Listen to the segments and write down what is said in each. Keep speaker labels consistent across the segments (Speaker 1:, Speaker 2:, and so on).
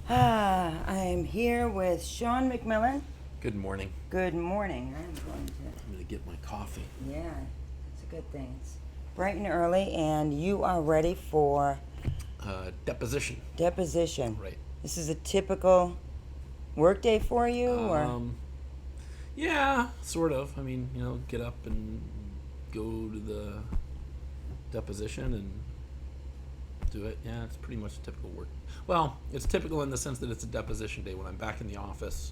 Speaker 1: I'm here with Shawn Mcmillan.
Speaker 2: Good morning.
Speaker 1: Good morning.
Speaker 2: I'm going to get my coffee.
Speaker 1: Yeah, it's a good thing. It's bright and early, and you are ready for
Speaker 2: Deposition.
Speaker 1: deposition.
Speaker 2: Right.
Speaker 1: This is a typical work day for you, or?
Speaker 2: Yeah, sort of. I mean, get up and go to the deposition and do it. Yeah, it's pretty much typical work. Well, it's typical in the sense that it's a deposition day. When I'm back in the office,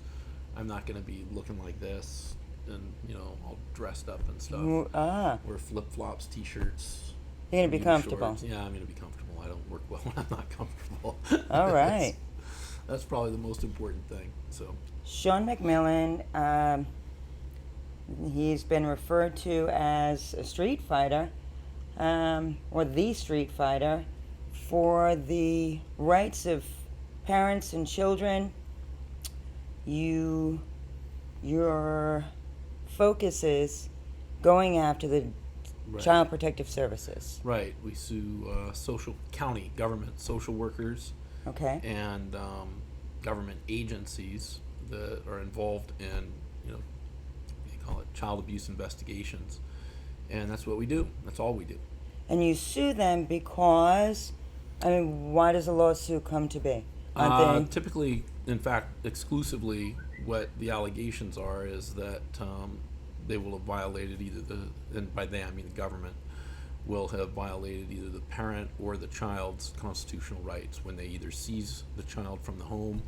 Speaker 2: I'm not going to be looking like this and, all dressed up and stuff. Wear flip-flops, T-shirts.
Speaker 1: You're going to be comfortable.
Speaker 2: Shorts. Yeah, I'm going to be comfortable. I don't work well when I'm not comfortable.
Speaker 1: All right.
Speaker 2: That's probably the most important thing. So,
Speaker 1: Shawn Mcmillan, he's been referred to as a street fighter, or the street fighter, for the rights of parents and children. Your focus is going after the
Speaker 2: right.
Speaker 1: Child Protective Services.
Speaker 2: Right. We sue county government social workers.
Speaker 1: Okay.
Speaker 2: And government agencies that are involved in, they call it child abuse investigations. And that's what we do. That's all we do.
Speaker 1: And you sue them because, why does a lawsuit come to be?
Speaker 2: Typically, in fact, exclusively, what the allegations are is that they will have violated and by they I mean the government, will have violated either the parent or the child's constitutional rights when they either seize the child from the home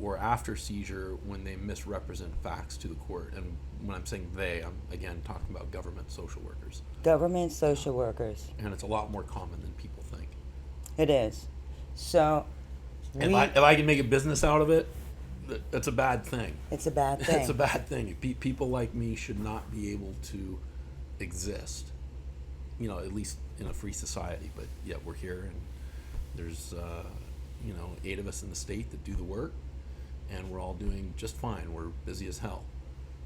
Speaker 2: or after seizure when they misrepresent facts to the court. And when I'm saying they, I'm again talking about government social workers.
Speaker 1: Government social workers.
Speaker 2: And it's a lot more common than people think.
Speaker 1: It is. So,
Speaker 2: if I can make a business out of it, that's a bad thing.
Speaker 1: It's a bad thing.
Speaker 2: It's a bad thing. People like me should not be able to exist, at least in a free society. But yet we're here, and there's 8 of us in the state that do the work, and we're all doing just fine. We're busy as hell.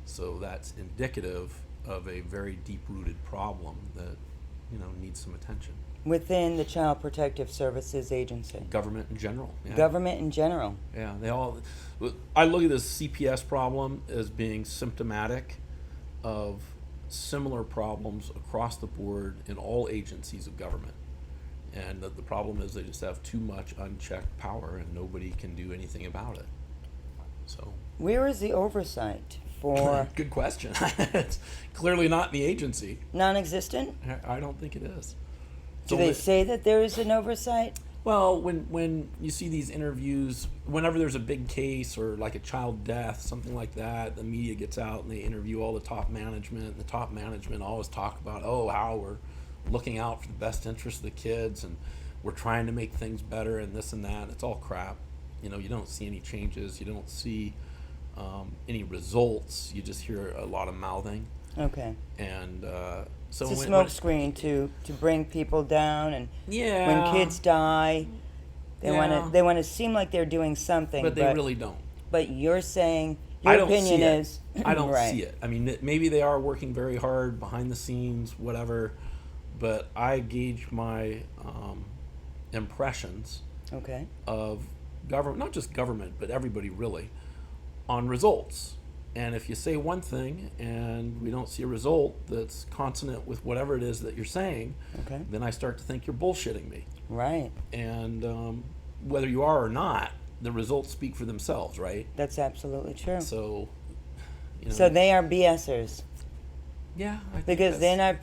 Speaker 2: So that's indicative of a very deep-rooted problem that needs some attention.
Speaker 1: Within the Child Protective Services Agency.
Speaker 2: Government in general. Yeah.
Speaker 1: Government in general.
Speaker 2: Yeah, I look at this CPS problem as being symptomatic of similar problems across the board in all agencies of government. And the problem is they just have too much unchecked power and nobody can do anything about it. So,
Speaker 1: where is the oversight for?
Speaker 2: Good question. It's clearly not in the agency.
Speaker 1: Non-existent?
Speaker 2: I don't think it is.
Speaker 1: Do they say that there is an oversight?
Speaker 2: Well, when you see these interviews, whenever there's a big case or like a child death, something like that, the media gets out and they interview all the top management. And the top management always talk about, how we're looking out for the best interest of the kids and we're trying to make things better and this and that. It's all crap. You don't see any changes. You don't see any results. You just hear a lot of mouthing.
Speaker 1: Okay.
Speaker 2: And so
Speaker 1: it's a smokescreen to bring people down, and when kids die, they want to seem like they're doing something,
Speaker 2: but they really don't.
Speaker 1: But you're saying your opinion is
Speaker 2: I don't
Speaker 1: right.
Speaker 2: see it. Maybe they are working very hard behind the scenes, whatever. But I gauge my impressions of government, not just government, but everybody really, on results. And if you say one thing and we don't see a result that's consonant with whatever it is that you're saying, then I start to think you're bullshitting me.
Speaker 1: Right.
Speaker 2: And whether you are or not, the results speak for themselves, right?
Speaker 1: That's absolutely true.
Speaker 2: So,
Speaker 1: So they are BSers.
Speaker 2: Yeah.
Speaker 1: Because they're not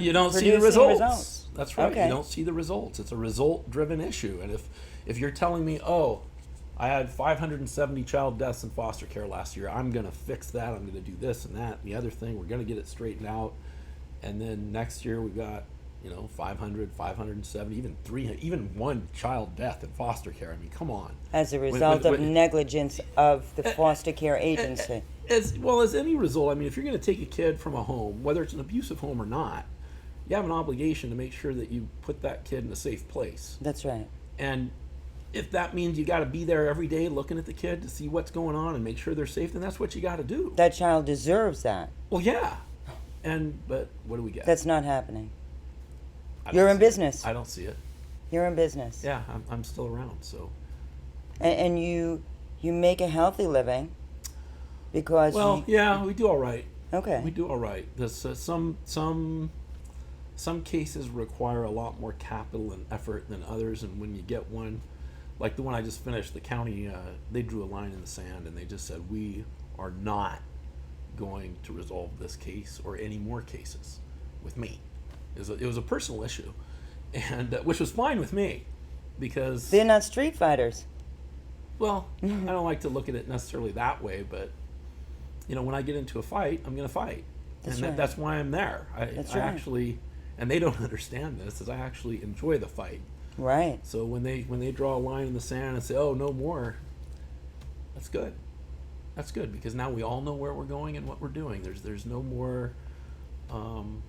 Speaker 2: you don't see the results. That's right.
Speaker 1: Okay.
Speaker 2: You don't see the results. It's a result-driven issue. And if you're telling me, I had 570 child deaths in foster care last year. I'm going to fix that. I'm going to do this and that and the other thing. We're going to get it straightened out. And then next year we've got, 500, 570, even 300, even one child death in foster care. Come on.
Speaker 1: As a result of negligence of the foster care agency.
Speaker 2: As well as any result, if you're going to take a kid from a home, whether it's an abusive home or not, you have an obligation to make sure that you put that kid in a safe place.
Speaker 1: That's right.
Speaker 2: And if that means you got to be there every day looking at the kid to see what's going on and make sure they're safe, then that's what you got to do.
Speaker 1: That child deserves that.
Speaker 2: Well, yeah. But what do we get?
Speaker 1: That's not happening. You're in business.
Speaker 2: I don't see it.
Speaker 1: You're in business.
Speaker 2: Yeah, I'm still around. So,
Speaker 1: And you make a healthy living because
Speaker 2: well, yeah, we do all right.
Speaker 1: okay.
Speaker 2: We do all right. This some cases require a lot more capital and effort than others, and when you get one, like the one I just finished, the county they drew a line in the sand and they just said we are not going to resolve this case or any more cases with me. It was a personal issue, and which was fine with me, because
Speaker 1: They're not street fighters.
Speaker 2: well, I don't like to look at it necessarily that way, but when I get into a fight, I'm going to fight,
Speaker 1: That's
Speaker 2: and
Speaker 1: right.
Speaker 2: that's why I'm there.
Speaker 1: That's
Speaker 2: I
Speaker 1: right.
Speaker 2: actually, and they don't understand this, is I actually enjoy the fight.
Speaker 1: Right.
Speaker 2: So when they draw a line in the sand and say, "Oh, no more," that's good. That's good, because now we all know where we're going and what we're doing. There's no more, playing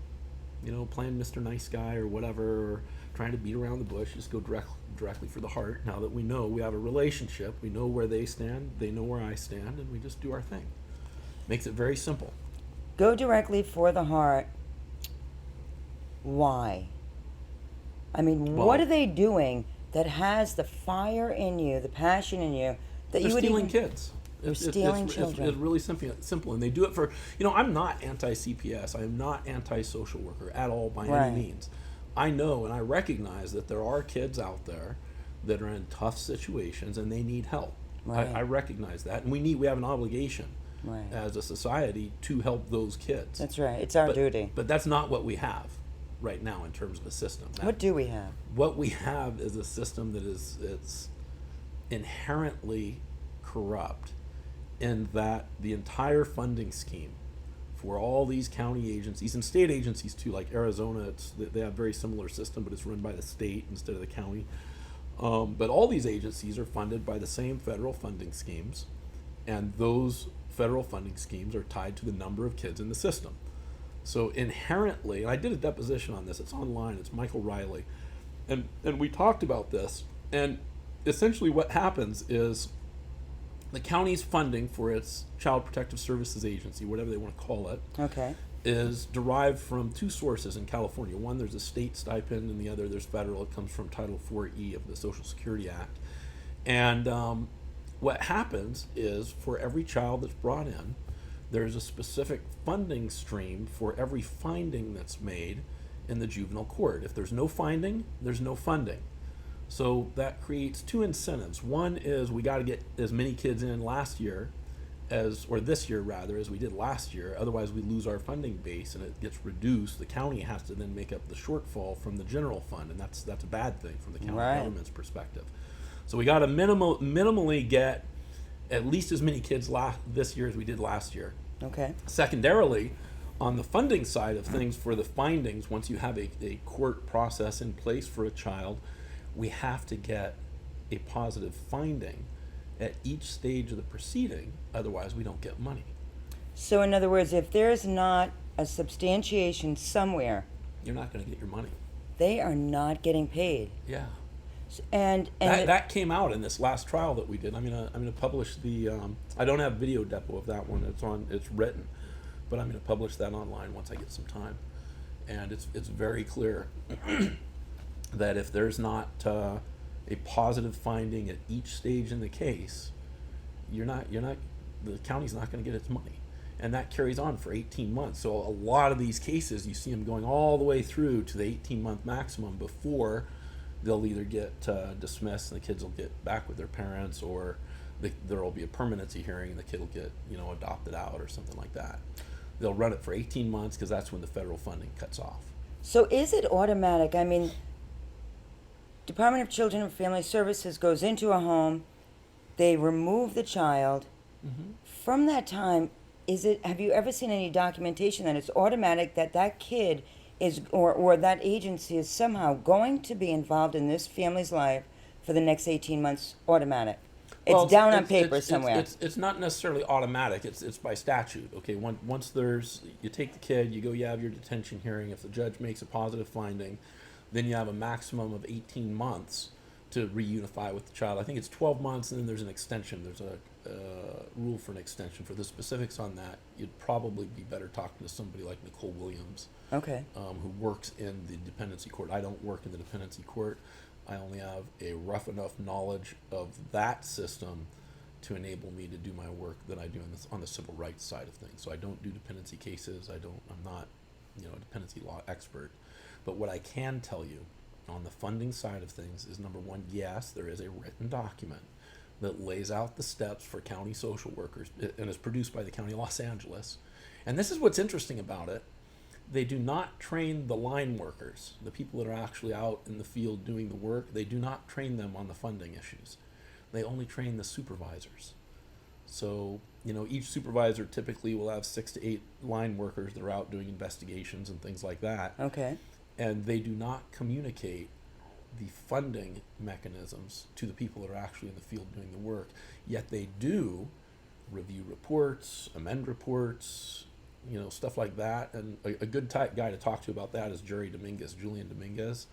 Speaker 2: Mr. Nice Guy or whatever, or trying to beat around the bush. Just go directly for the heart. Now that we know we have a relationship, we know where they stand, they know where I stand, and we just do our thing. Makes it very simple.
Speaker 1: Go directly for the heart. Why? I mean,
Speaker 2: Well,
Speaker 1: what are they doing that has the fire in you, the passion in you, that
Speaker 2: they're
Speaker 1: you would
Speaker 2: stealing
Speaker 1: even...
Speaker 2: kids.
Speaker 1: Stealing children.
Speaker 2: It's really simple, and they do it for. I'm not anti-CPS. I am not anti-social worker at all by
Speaker 1: Right.
Speaker 2: any means. I know and I recognize that there are kids out there that are in tough situations and they need help.
Speaker 1: Right.
Speaker 2: I recognize that, and we have an obligation
Speaker 1: Right.
Speaker 2: as a society to help those kids.
Speaker 1: That's right. It's our duty.
Speaker 2: But that's not what we have right now in terms of a system.
Speaker 1: What do we have?
Speaker 2: What we have is a system that it's inherently corrupt, in that the entire funding scheme for all these county agencies and state agencies too, like Arizona, they have a very similar system, but it's run by the state instead of the county. But all these agencies are funded by the same federal funding schemes, and those federal funding schemes are tied to the number of kids in the system. So inherently, and I did a deposition on this, it's online, it's Michael Riley, and we talked about this, and essentially what happens is the county's funding for its Child Protective Services Agency, whatever they want to call it,
Speaker 1: Okay.
Speaker 2: is derived from two sources in California. One, there's a state stipend, and the other, there's federal. It comes from Title 4E of the Social Security Act. And what happens is, for every child that's brought in, there's a specific funding stream for every finding that's made in the juvenile court. If there's no finding, there's no funding. So that creates two incentives. One is we got to get as many kids in this year rather, as we did last year. Otherwise, we lose our funding base and it gets reduced. The county has to then make up the shortfall from the general fund, and that's a bad thing from the county
Speaker 1: Right.
Speaker 2: government's perspective. So we got to minimally get at least as many kids this year as we did last year.
Speaker 1: Okay.
Speaker 2: Secondarily, on the funding side of things, for the findings, once you have a court process in place for a child, we have to get a positive finding at each stage of the proceeding. Otherwise, we don't get money.
Speaker 1: So, in other words, if there's not a substantiation somewhere,
Speaker 2: You're not going to get your money.
Speaker 1: they are not getting paid.
Speaker 2: Yeah.
Speaker 1: And
Speaker 2: That came out in this last trial that we did. I'm gonna publish the. I don't have video depo of that one. It's written, but I'm gonna publish that online once I get some time, and it's very clear that if there's not a positive finding at each stage in the case, the county's not going to get its money, and that carries on for 18 months. So a lot of these cases, you see them going all the way through to the 18-month maximum before they'll either get dismissed and the kids will get back with their parents, or there will be a permanency hearing and the kid will get adopted out or something like that. They'll run it for 18 months because that's when the federal funding cuts off.
Speaker 1: so is it automatic? I mean, Department of Children and Family Services goes into a home, they remove the child.
Speaker 2: Mm-hmm.
Speaker 1: From that time, have you ever seen any documentation that it's automatic that kid is, or that agency is somehow going to be involved in this family's life for the next 18 months? Automatic. It's down on paper somewhere.
Speaker 2: It's not necessarily automatic. It's by statute. Okay, once you take the kid, you have your detention hearing. If the judge makes a positive finding, then you have a maximum of 18 months to reunify with the child. I think it's 12 months, and then there's an extension. There's a rule for an extension. For the specifics on that, you'd probably be better talking to somebody like Nicole Williams,
Speaker 1: Okay.
Speaker 2: who works in the dependency court. I don't work in the dependency court, I only have a rough enough knowledge of that system to enable me to do my work that I do on the civil rights side of things. So I don't do dependency cases. I'm not, a dependency law expert. But what I can tell you on the funding side of things is, number one, yes, there is a written document that lays out the steps for county social workers, and is produced by the County of Los Angeles. And this is what's interesting about it. They do not train the line workers, the people that are actually out in the field doing the work. They do not train them on the funding issues. They only train the supervisors. So, each supervisor typically will have 6 to 8 line workers that are out doing investigations and things like that.
Speaker 1: Okay.
Speaker 2: And they do not communicate the funding mechanisms to the people that are actually in the field doing the work. Yet they do review reports, amend reports, stuff like that. And a good guy to talk to about that is Julian Dominguez.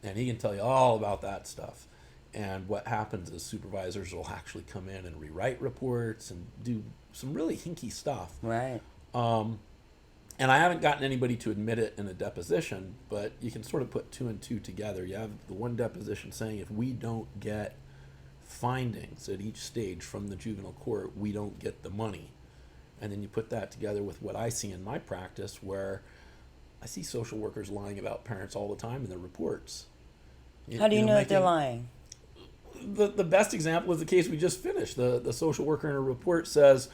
Speaker 2: And he can tell you all about that stuff. And what happens is supervisors will actually come in and rewrite reports and do some really hinky stuff.
Speaker 1: Right.
Speaker 2: And I haven't gotten anybody to admit it in a deposition, but you can sort of put 2 and 2 together. You have the one deposition saying, if we don't get findings at each stage from the juvenile court, we don't get the money. And then you put that together with what I see in my practice, where I see social workers lying about parents all the time in their reports.
Speaker 1: How do you know that they're lying?
Speaker 2: The best example is the case we just finished. The social worker in a report says,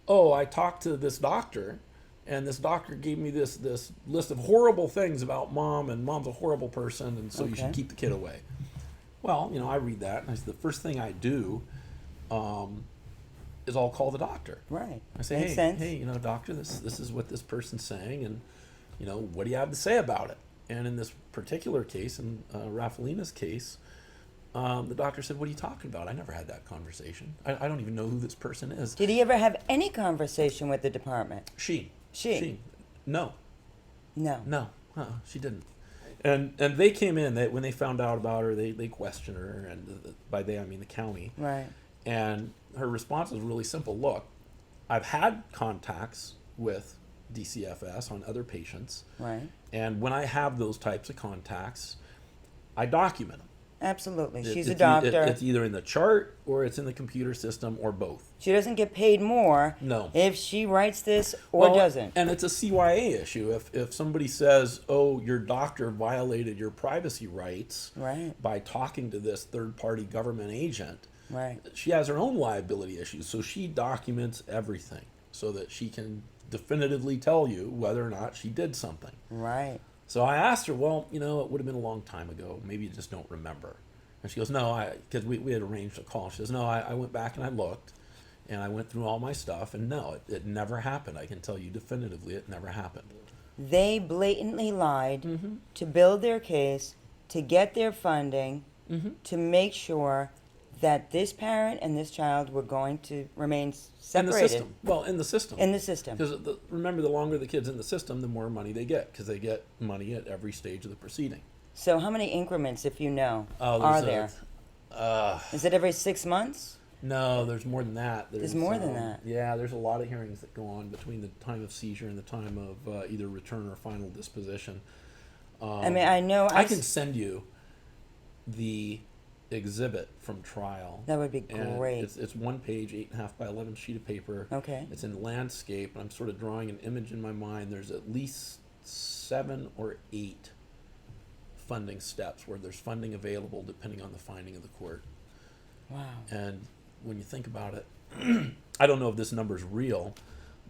Speaker 2: oh, I talked to this doctor, and this doctor gave me this list of horrible things about mom, and mom's a horrible person, and so you should keep the kid away. Well, I read that, and the first thing I do is I'll call the doctor.
Speaker 1: Right.
Speaker 2: I say,
Speaker 1: Makes sense.
Speaker 2: hey, doctor, this is what this person's saying, and what do you have to say about it? And in this particular case, in Raffalina's case, the doctor said, what are you talking about? I never had that conversation. I don't even know who this person is.
Speaker 1: Did he ever have any conversation with the department?
Speaker 2: She. No. She didn't. And they came in, when they found out about her, they questioned her, and by they I mean the county.
Speaker 1: Right.
Speaker 2: And her response was really simple. Look, I've had contacts with DCFS on other patients.
Speaker 1: Right.
Speaker 2: And when I have those types of contacts, I document them.
Speaker 1: Absolutely. She's a doctor.
Speaker 2: It's either in the chart or it's in the computer system or both.
Speaker 1: She doesn't get paid more if she writes this or doesn't.
Speaker 2: And it's a CYA issue. If somebody says, oh, your doctor violated your privacy rights by talking to this third-party government agent, she has her own liability issues. So she documents everything so that she can definitively tell you whether or not she did something.
Speaker 1: Right.
Speaker 2: So I asked her, well, it would have been a long time ago. Maybe you just don't remember. And she goes, no, because we had arranged a call. She says, no, I went back and I looked, and I went through all my stuff, and no, it never happened. I can tell you definitively it never happened.
Speaker 1: They blatantly lied to build their case, to get their funding, to make sure that this parent and this child were going to remain separated.
Speaker 2: In the system. Well, in the system.
Speaker 1: In the system.
Speaker 2: Because remember, the longer the kid's in the system, the more money they get, because they get money at every stage of the proceeding.
Speaker 1: So how many increments, if you know, are there? Is it every 6 months?
Speaker 2: No, there's more than that.
Speaker 1: There's more than that.
Speaker 2: Yeah, there's a lot of hearings that go on between the time of seizure and the time of either return or final disposition.
Speaker 1: I know.
Speaker 2: I can send you the exhibit from trial.
Speaker 1: That would be great.
Speaker 2: It's 1 page, 8.5 by 11 sheet of paper.
Speaker 1: Okay.
Speaker 2: It's in landscape, and I'm sort of drawing an image in my mind. There's at least 7 or 8 funding steps where there's funding available depending on the finding of the court.
Speaker 1: Wow.
Speaker 2: And when you think about it, I don't know if this number's real,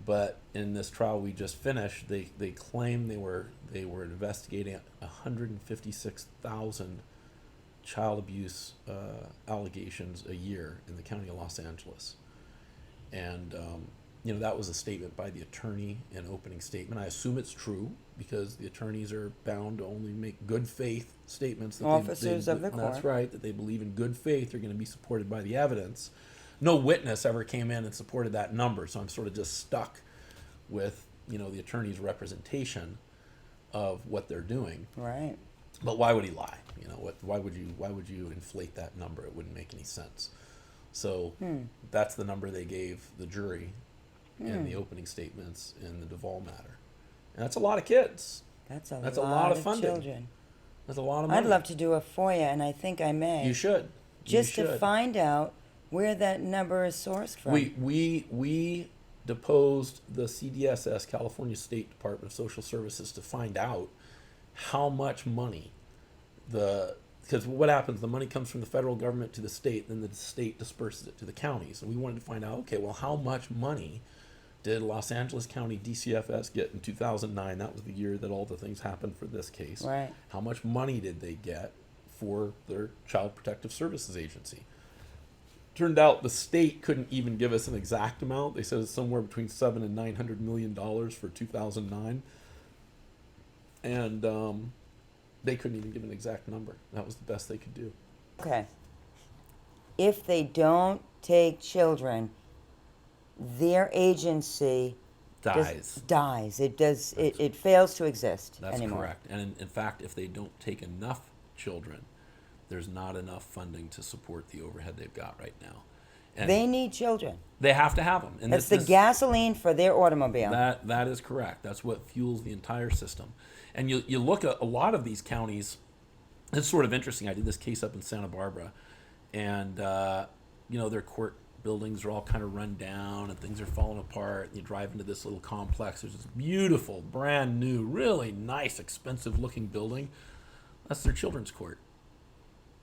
Speaker 2: but in this trial we just finished, they claim they were investigating 156,000 child abuse allegations a year in the County of Los Angeles. And that was a statement by the attorney, an opening statement. I assume it's true because the attorneys are bound to only make good faith statements. That
Speaker 1: Officers of the court.
Speaker 2: That's right, that they believe in good faith are going to be supported by the evidence. No witness ever came in and supported that number, so I'm sort of just stuck with the attorney's representation of what they're doing.
Speaker 1: Right.
Speaker 2: But why would he lie? Why would you inflate that number? It wouldn't make any sense. So that's the number they gave the jury in the opening statements in the Duvall matter. And that's a lot of kids.
Speaker 1: That's a
Speaker 2: lot of funding.
Speaker 1: Children.
Speaker 2: That's a lot of money.
Speaker 1: I'd love to do a FOIA, and I think I may.
Speaker 2: You should.
Speaker 1: Just
Speaker 2: You
Speaker 1: to
Speaker 2: should.
Speaker 1: find out where that number is sourced from.
Speaker 2: We deposed the CDSS, California State Department of Social Services, to find out how much money because what happens, the money comes from the federal government to the state, then the state disperses it to the counties. And we wanted to find out, okay, well, how much money did Los Angeles County DCFS get in 2009? That was the year that all the things happened for this case.
Speaker 1: Right.
Speaker 2: How much money did they get for their Child Protective Services Agency? Turned out the state couldn't even give us an exact amount. They said it's somewhere between $700 and $900 million for 2009. And they couldn't even give an exact number. That was the best they could do.
Speaker 1: Okay. If they don't take children, their agency
Speaker 2: Dies.
Speaker 1: It fails to exist
Speaker 2: That's
Speaker 1: anymore.
Speaker 2: correct. And in fact, if they don't take enough children, there's not enough funding to support the overhead they've got right now. And
Speaker 1: They need children.
Speaker 2: they have to have them. And
Speaker 1: That's the gasoline for their automobile.
Speaker 2: That is correct. That's what fuels the entire system. And you look at a lot of these counties. It's sort of interesting. I did this case up in Santa Barbara, and their court buildings are all kind of run down and things are falling apart. And you drive into this little complex. There's this beautiful, brand new, really nice, expensive looking building. That's their children's court.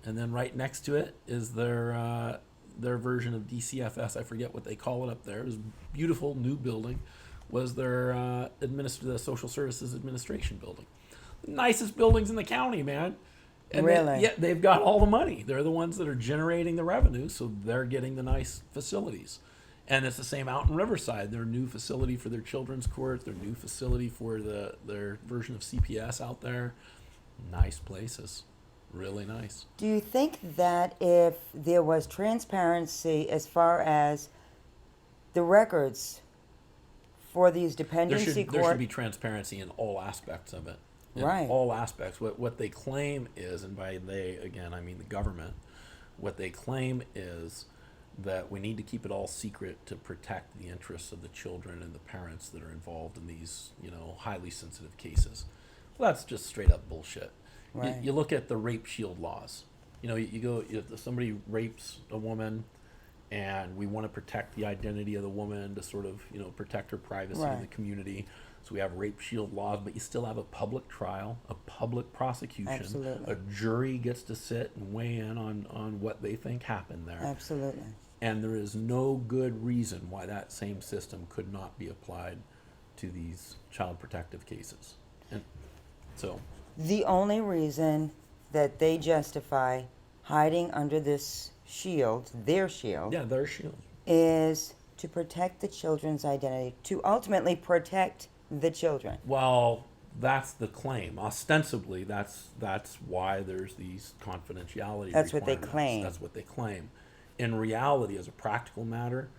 Speaker 2: And then right next to it is their version of DCFS. I forget what they call it up there. It was a beautiful new building. Was their the Social Services Administration building. The nicest buildings in the county, man. And
Speaker 1: Really?
Speaker 2: They've got all the money. They're the ones that are generating the revenue, so they're getting the nice facilities. And it's the same out in Riverside. Their new facility for their children's court, their new facility for their version of CPS out there. Nice places. Really nice.
Speaker 1: Do you think that if there was transparency as far as the records for these dependency
Speaker 2: There should be transparency in all aspects of it. In
Speaker 1: Right.
Speaker 2: all aspects. What they claim is, and by they, again, I mean the government, what they claim is that we need to keep it all secret to protect the interests of the children and the parents that are involved in these, highly sensitive cases. Well, that's just straight up bullshit.
Speaker 1: Right.
Speaker 2: You look at the rape shield laws. If somebody rapes a woman, and we want to protect the identity of the woman to sort of, protect her privacy in the community. So we have rape shield laws, but you still have a public trial, a public prosecution.
Speaker 1: Absolutely.
Speaker 2: A jury gets to sit and weigh in on what they think happened there.
Speaker 1: Absolutely.
Speaker 2: And there is no good reason why that same system could not be applied to these child protective cases. And so
Speaker 1: The only reason that they justify hiding under this shield, their shield,
Speaker 2: yeah, their shield.
Speaker 1: is to protect the children's identity, to ultimately protect the children.
Speaker 2: Well, that's the claim. Ostensibly, that's why there's these confidentiality
Speaker 1: That's what they
Speaker 2: requirements.
Speaker 1: claim.
Speaker 2: That's what they claim. In reality, as a practical matter,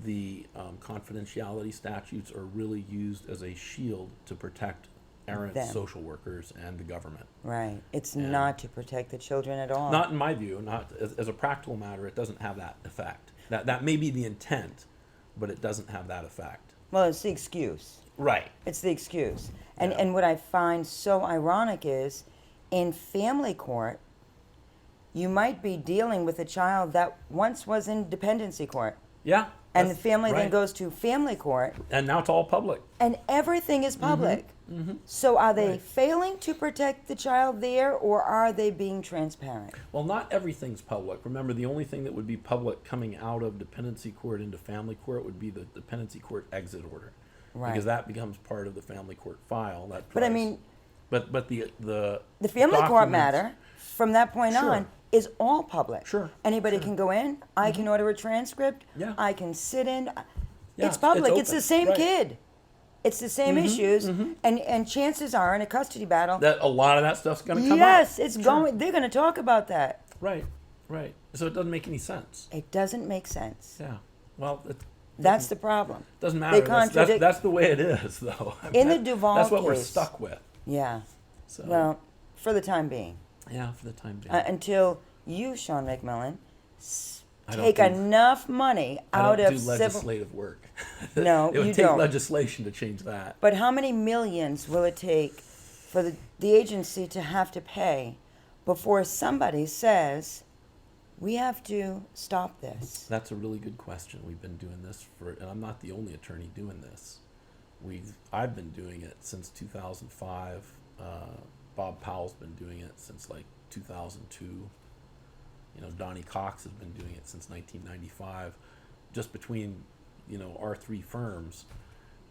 Speaker 2: the confidentiality statutes are really used as a shield to protect errant
Speaker 1: Them.
Speaker 2: social workers and the government.
Speaker 1: Right. It's
Speaker 2: And-
Speaker 1: not to protect the children at all.
Speaker 2: Not in my view. Not as a practical matter, it doesn't have that effect. That may be the intent, but it doesn't have that effect.
Speaker 1: Well, it's the excuse.
Speaker 2: Right.
Speaker 1: It's the excuse. And
Speaker 2: Yeah.
Speaker 1: and what I find so ironic is in family court, you might be dealing with a child that once was in dependency court.
Speaker 2: Yeah.
Speaker 1: And the
Speaker 2: that's
Speaker 1: family then
Speaker 2: right.
Speaker 1: goes to family court,
Speaker 2: And now it's all public.
Speaker 1: and everything is public. So are they
Speaker 2: Right.
Speaker 1: failing to protect the child there, or are they being transparent?
Speaker 2: Well, not everything's public. Remember, the only thing that would be public coming out of dependency court into family court would be the dependency court exit order,
Speaker 1: Right.
Speaker 2: because that becomes part of the family court file. That
Speaker 1: But I
Speaker 2: drives-
Speaker 1: mean,
Speaker 2: but the
Speaker 1: the family court
Speaker 2: documents-
Speaker 1: matter from that point
Speaker 2: Sure.
Speaker 1: on is all public.
Speaker 2: Sure,
Speaker 1: Anybody
Speaker 2: sure.
Speaker 1: can go in. I can order a transcript.
Speaker 2: Yeah.
Speaker 1: I can sit in.
Speaker 2: Yeah,
Speaker 1: It's public. It's
Speaker 2: open.
Speaker 1: the same
Speaker 2: Right.
Speaker 1: kid. It's the same issues, and chances are in a custody battle.
Speaker 2: That a lot of that stuff's going to come out.
Speaker 1: Yes, it's
Speaker 2: Sure.
Speaker 1: going. They're going to talk about that.
Speaker 2: Right, right. So it doesn't make any sense.
Speaker 1: It doesn't make sense.
Speaker 2: Yeah. Well, it
Speaker 1: That's the problem.
Speaker 2: doesn't matter.
Speaker 1: They
Speaker 2: That's
Speaker 1: contradict.
Speaker 2: that's the way it is, though. I mean,
Speaker 1: In the Duvall
Speaker 2: that's what we're
Speaker 1: case-
Speaker 2: stuck with.
Speaker 1: Yeah.
Speaker 2: So
Speaker 1: Well, for the time being,
Speaker 2: yeah, for the time being.
Speaker 1: until you, Shawn Mcmillan,
Speaker 2: I don't
Speaker 1: take
Speaker 2: do-
Speaker 1: enough money
Speaker 2: I
Speaker 1: out
Speaker 2: don't
Speaker 1: of
Speaker 2: do
Speaker 1: civil.
Speaker 2: legislative work.
Speaker 1: No,
Speaker 2: it would
Speaker 1: you
Speaker 2: take
Speaker 1: don't.
Speaker 2: legislation to change that.
Speaker 1: But how many millions will it take for the agency to have to pay before somebody says, we have to stop this?
Speaker 2: That's a really good question. We've been doing this and I'm not the only attorney doing this. I've been doing it since 2005. Bob Powell's been doing it since like 2002. Donnie Cox has been doing it since 1995. Just between, our three firms,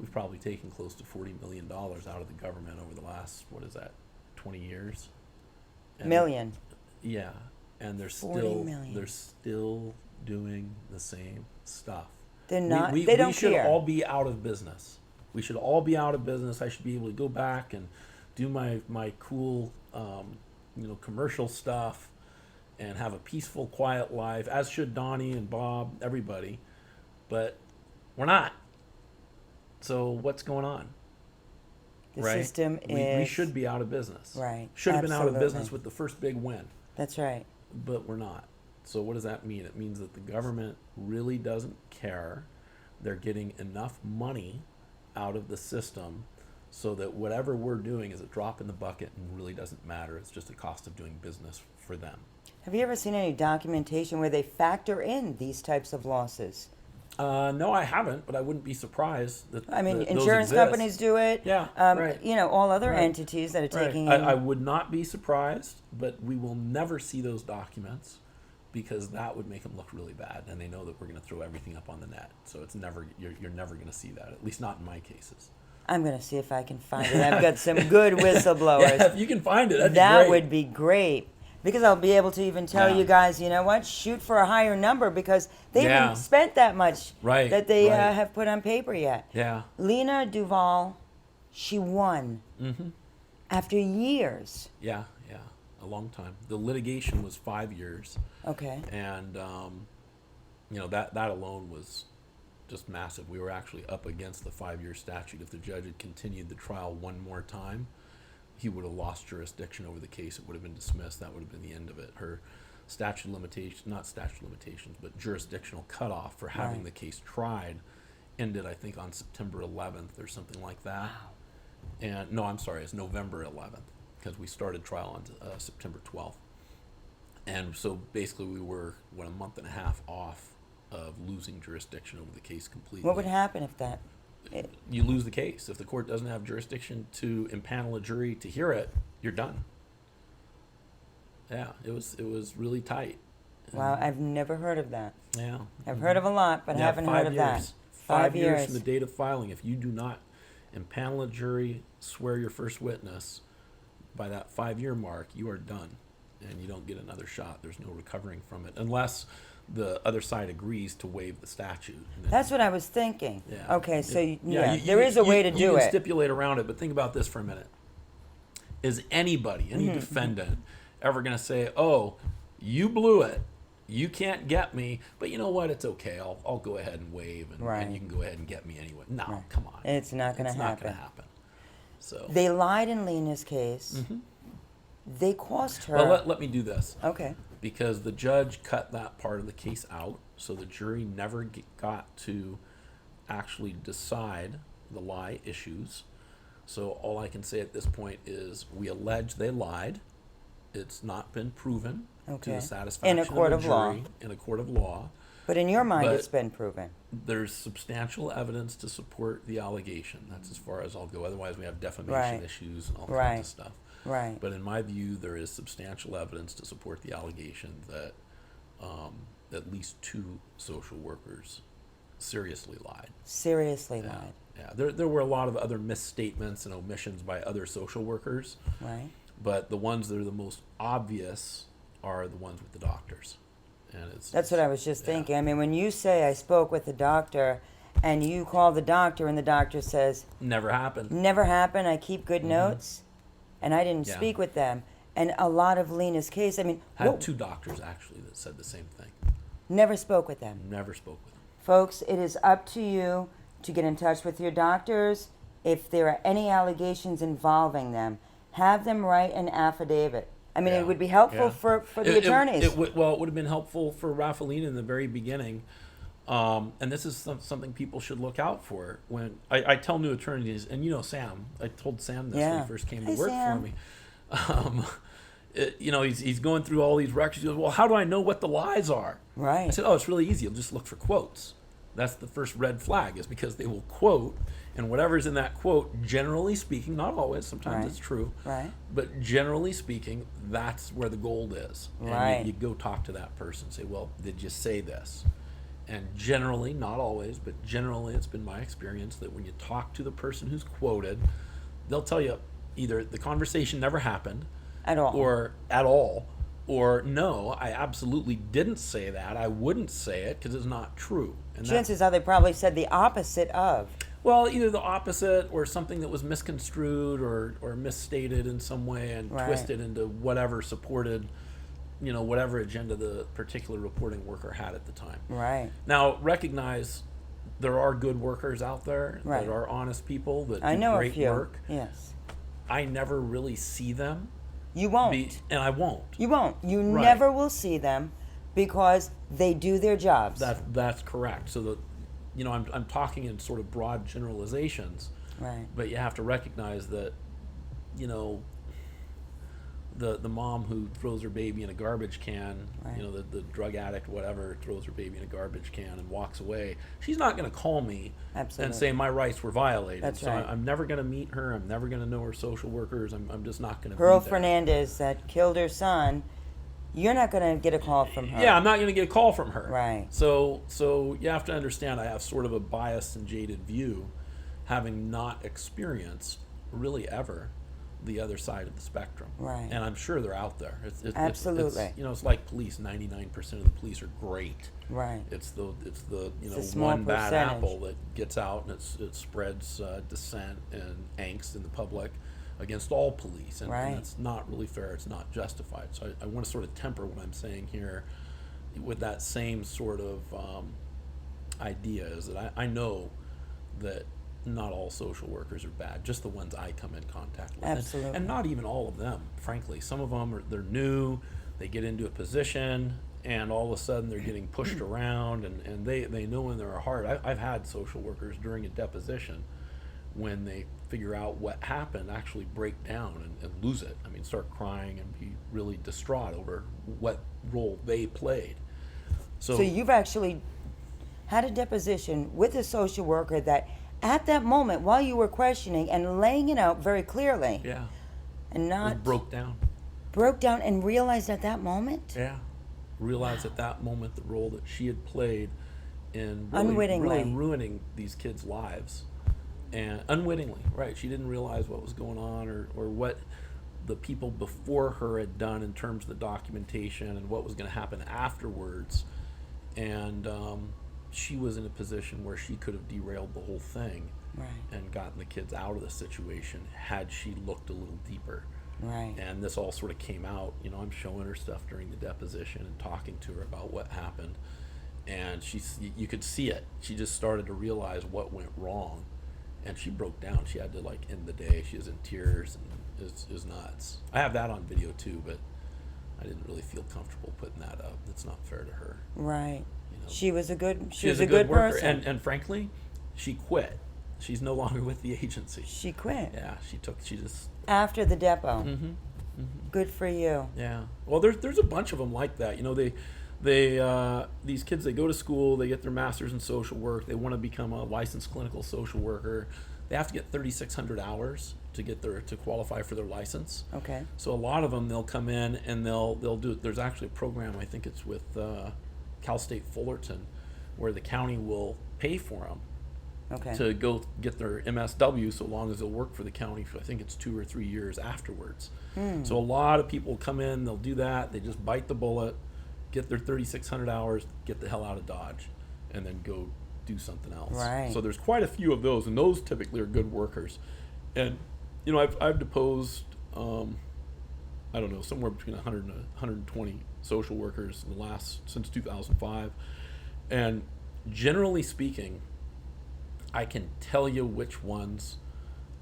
Speaker 2: we've probably taken close to $40 million out of the government over the last, 20 years?
Speaker 1: Million.
Speaker 2: Yeah. And they're
Speaker 1: 40 million.
Speaker 2: still doing the same stuff.
Speaker 1: They're not,
Speaker 2: we
Speaker 1: they don't
Speaker 2: should
Speaker 1: care.
Speaker 2: all be out of business. We should all be out of business. I should be able to go back and do my cool, commercial stuff and have a peaceful, quiet life, as should Donnie and Bob, everybody. But we're not. So what's going on?
Speaker 1: The
Speaker 2: right?
Speaker 1: system
Speaker 2: we
Speaker 1: is...
Speaker 2: should be out of business.
Speaker 1: Right.
Speaker 2: Should have been out of
Speaker 1: Absolutely.
Speaker 2: business with the first big win.
Speaker 1: That's right.
Speaker 2: But we're not. So what does that mean? It means that the government really doesn't care. They're getting enough money out of the system so that whatever we're doing is a drop in the bucket and really doesn't matter. It's just a cost of doing business for them.
Speaker 1: Have you ever seen any documentation where they factor in these types of losses?
Speaker 2: No, I haven't, but I wouldn't be surprised that those
Speaker 1: Insurance
Speaker 2: exist.
Speaker 1: companies do it.
Speaker 2: Yeah, right.
Speaker 1: All other
Speaker 2: Right.
Speaker 1: entities that are
Speaker 2: Right.
Speaker 1: taking
Speaker 2: I
Speaker 1: in.
Speaker 2: would not be surprised, but we will never see those documents because that would make them look really bad, and they know that we're going to throw everything up on the net. So it's never you're never going to see that, at least not in my cases.
Speaker 1: I'm going to see if I can find it. I've got some good whistleblowers.
Speaker 2: Yeah, if you can find it, that'd
Speaker 1: That
Speaker 2: be great.
Speaker 1: would be great. Because I'll be able to even tell
Speaker 2: Yeah.
Speaker 1: you guys, you know what, shoot for a higher number because they
Speaker 2: Yeah.
Speaker 1: haven't spent that much
Speaker 2: Right,
Speaker 1: that they
Speaker 2: right.
Speaker 1: have put on paper yet.
Speaker 2: Yeah.
Speaker 1: Lina Duvall, she won after years.
Speaker 2: Yeah, a long time. The litigation was 5 years,
Speaker 1: Okay.
Speaker 2: and that alone was just massive. We were actually up against the 5-year statute. If the judge had continued the trial one more time, he would have lost jurisdiction over the case. It would have been dismissed. That would have been the end of it. Her not statute of limitations, but jurisdictional cutoff for having
Speaker 1: Right.
Speaker 2: the case tried ended, I think, on September 11th or something like that.
Speaker 1: Wow.
Speaker 2: And no, I'm sorry, it's November 11th because we started trial on September 12th. And so basically we were, a month and a half off of losing jurisdiction over the case completely.
Speaker 1: What would happen if that?
Speaker 2: You lose the case. If the court doesn't have jurisdiction to impanel a jury to hear it, you're done. Yeah, it was really tight.
Speaker 1: Wow, I've never heard of that.
Speaker 2: Yeah.
Speaker 1: I've heard of a lot, but
Speaker 2: Yeah,
Speaker 1: haven't heard of that.
Speaker 2: 5 years from the date of filing. If you do not impanel a jury, swear your first witness by that 5-year mark, you are done. And you don't get another shot. There's no recovering from it unless the other side agrees to waive the statute. And then-
Speaker 1: That's what I was thinking.
Speaker 2: Yeah.
Speaker 1: Okay, so
Speaker 2: Yeah,
Speaker 1: there is a way to
Speaker 2: you
Speaker 1: do
Speaker 2: can
Speaker 1: it.
Speaker 2: stipulate around it, but think about this for a minute. Is anybody, any defendant, ever going to say, "Oh, you blew it, you can't get me, but you know what? It's okay. I'll go ahead and waive, and,
Speaker 1: Right.
Speaker 2: and you can go ahead and get me anyway." No,
Speaker 1: Right.
Speaker 2: come on.
Speaker 1: It's not going to
Speaker 2: It's not
Speaker 1: happen.
Speaker 2: going to happen. So,
Speaker 1: They lied in Lina's case. They cost her.
Speaker 2: well, let me do this.
Speaker 1: Okay.
Speaker 2: Because the judge cut that part of the case out, so the jury never got to actually decide the lie issues. So all I can say at this point is we allege they lied. It's not been proven to
Speaker 1: Okay.
Speaker 2: the satisfaction
Speaker 1: In a court
Speaker 2: the
Speaker 1: of law.
Speaker 2: jury in a court of law.
Speaker 1: But in your mind,
Speaker 2: But-
Speaker 1: it's been proven.
Speaker 2: There's substantial evidence to support the allegation. That's as far as I'll go. Otherwise, we have defamation
Speaker 1: Right.
Speaker 2: issues and all
Speaker 1: Right.
Speaker 2: kinds of stuff.
Speaker 1: Right.
Speaker 2: But in my view, there is substantial evidence to support the allegation that at least 2 social workers seriously lied.
Speaker 1: Seriously
Speaker 2: Yeah.
Speaker 1: lied.
Speaker 2: Yeah. There were a lot of other misstatements and omissions by other social workers,
Speaker 1: Right.
Speaker 2: but the ones that are the most obvious are the ones with the doctors. And
Speaker 1: That's what I was just
Speaker 2: yeah.
Speaker 1: thinking. I mean, when you say I spoke with the doctor and you call the doctor and the doctor says,
Speaker 2: Never happened.
Speaker 1: never happened, I keep good notes, and I didn't
Speaker 2: Yeah.
Speaker 1: speak with them. And a lot of Lina's case, I mean,
Speaker 2: Had 2 doctors actually that said the same thing.
Speaker 1: never spoke with them.
Speaker 2: Never spoke with them.
Speaker 1: Folks, it is up to you to get in touch with your doctors. If there are any allegations involving them, have them write an affidavit. I mean,
Speaker 2: Yeah.
Speaker 1: it would be helpful
Speaker 2: Yeah.
Speaker 1: for the attorneys.
Speaker 2: It would have been helpful for Rafalina in the very beginning And this is something people should look out for. When I tell new attorneys, and Sam, I told Sam this when
Speaker 1: Yeah.
Speaker 2: he first came
Speaker 1: Hi,
Speaker 2: to work
Speaker 1: Sam.
Speaker 2: for me. Um, he's going through all these records. He goes, well, how do I know what the lies are?
Speaker 1: Right.
Speaker 2: I said, oh, it's really easy. You'll just look for quotes. That's the first red flag, is because they will quote, and whatever's in that quote, generally speaking, not always, sometimes
Speaker 1: Right.
Speaker 2: it's true,
Speaker 1: Right.
Speaker 2: but generally speaking, that's where the gold is.
Speaker 1: Right.
Speaker 2: And you go talk to that person, say, well, did you say this? And generally, not always, but generally, it's been my experience that when you talk to the person who's quoted, they'll tell you either the conversation never happened,
Speaker 1: At all.
Speaker 2: or at all, or no, I absolutely didn't say that. I wouldn't say it because it's not true. And
Speaker 1: Chances are they probably said the opposite of.
Speaker 2: well, either the opposite or something that was misconstrued or misstated in some way and
Speaker 1: Right.
Speaker 2: twisted into whatever supported, whatever agenda the particular reporting worker had at the time.
Speaker 1: Right.
Speaker 2: Now, recognize there are good workers out there
Speaker 1: Right.
Speaker 2: that are honest people that
Speaker 1: I
Speaker 2: do
Speaker 1: know a
Speaker 2: great
Speaker 1: few.
Speaker 2: work.
Speaker 1: Yes.
Speaker 2: I never really see them,
Speaker 1: You won't.
Speaker 2: and I won't.
Speaker 1: You won't. You
Speaker 2: Right.
Speaker 1: never will see them because they do their jobs.
Speaker 2: That's correct. So I'm talking in sort of broad generalizations,
Speaker 1: Right.
Speaker 2: but you have to recognize that, the mom who throws her baby in a garbage can,
Speaker 1: Right.
Speaker 2: the drug addict, whatever, throws her baby in a garbage can and walks away. She's not going to call me
Speaker 1: Absolutely.
Speaker 2: and say my rights were violated.
Speaker 1: That's
Speaker 2: so
Speaker 1: right.
Speaker 2: I'm never going to meet her. I'm never going to know her social workers. I'm just not going to.
Speaker 1: Pearl
Speaker 2: be there.
Speaker 1: Fernandez that killed her son, you're not going to get a call from her.
Speaker 2: Yeah, I'm not going to get a call from her.
Speaker 1: Right.
Speaker 2: So you have to understand I have sort of a biased and jaded view, having not experienced really ever the other side of the spectrum.
Speaker 1: Right.
Speaker 2: And I'm sure they're out there.
Speaker 1: Absolutely.
Speaker 2: It's like police. 99% of the police are great.
Speaker 1: Right.
Speaker 2: It's the
Speaker 1: a small
Speaker 2: one bad
Speaker 1: percentage.
Speaker 2: apple that gets out and it spreads dissent and angst in the public against all police, and
Speaker 1: Right.
Speaker 2: that's not really fair. It's not justified. So I want to sort of temper what I'm saying here with that same sort of idea, is that I know that not all social workers are bad, just the ones I come in contact with.
Speaker 1: Absolutely.
Speaker 2: And not even all of them, frankly. Some of them they're new, they get into a position, and all of a sudden they're getting pushed around, and they know in their heart. I've had social workers during a deposition, when they figure out what happened, actually break down and lose it. I mean, start crying and be really distraught over what role they played.
Speaker 1: So you've actually had a deposition with a social worker that at that moment, while you were questioning and laying it out very clearly,
Speaker 2: Yeah,
Speaker 1: and
Speaker 2: it
Speaker 1: not
Speaker 2: broke down.
Speaker 1: broke down and realized at that moment,
Speaker 2: Yeah, realized at that moment the role that she had played in really,
Speaker 1: Unwittingly.
Speaker 2: really ruining these kids' lives, and unwittingly, right? She didn't realize what was going on or what the people before her had done in terms of the documentation and what was going to happen afterwards, and she was in a position where she could have derailed the whole thing
Speaker 1: right,
Speaker 2: and gotten the kids out of the situation had she looked a little deeper.
Speaker 1: right,
Speaker 2: And this all sort of came out. I'm showing her stuff during the deposition and talking to her about what happened, and you could see it. She just started to realize what went wrong, and she broke down. She had to end the day. She was in tears, and it was nuts. I have that on video too, but I didn't really feel comfortable putting that up. That's not fair to her.
Speaker 1: right.
Speaker 2: know.
Speaker 1: She was a good. She
Speaker 2: She's
Speaker 1: was a good
Speaker 2: worker,
Speaker 1: person.
Speaker 2: and frankly, she quit. She's no longer with the agency.
Speaker 1: She quit
Speaker 2: Yeah, she just.
Speaker 1: after the depot.
Speaker 2: Mm-hmm.
Speaker 1: Good for you.
Speaker 2: Yeah. Well, there's a bunch of them like that. These kids, they go to school, they get their master's in social work, they want to become a licensed clinical social worker. They have to get 3,600 hours to qualify for their license.
Speaker 1: Okay.
Speaker 2: So a lot of them, they'll come in and they'll do. There's actually a program, I think it's with Cal State Fullerton, where the county will pay for them
Speaker 1: Okay.
Speaker 2: to go get their MSW, so long as they'll work for the county for, I think it's 2 or 3 years afterwards. So a lot of people come in, they'll do that, they just bite the bullet, get their 3,600 hours, get the hell out of Dodge, and then go do something else.
Speaker 1: Right.
Speaker 2: So there's quite a few of those, and those typically are good workers. And I've deposed I don't know, somewhere between 100 and 120 social workers in the since 2005, and generally speaking, I can tell you which ones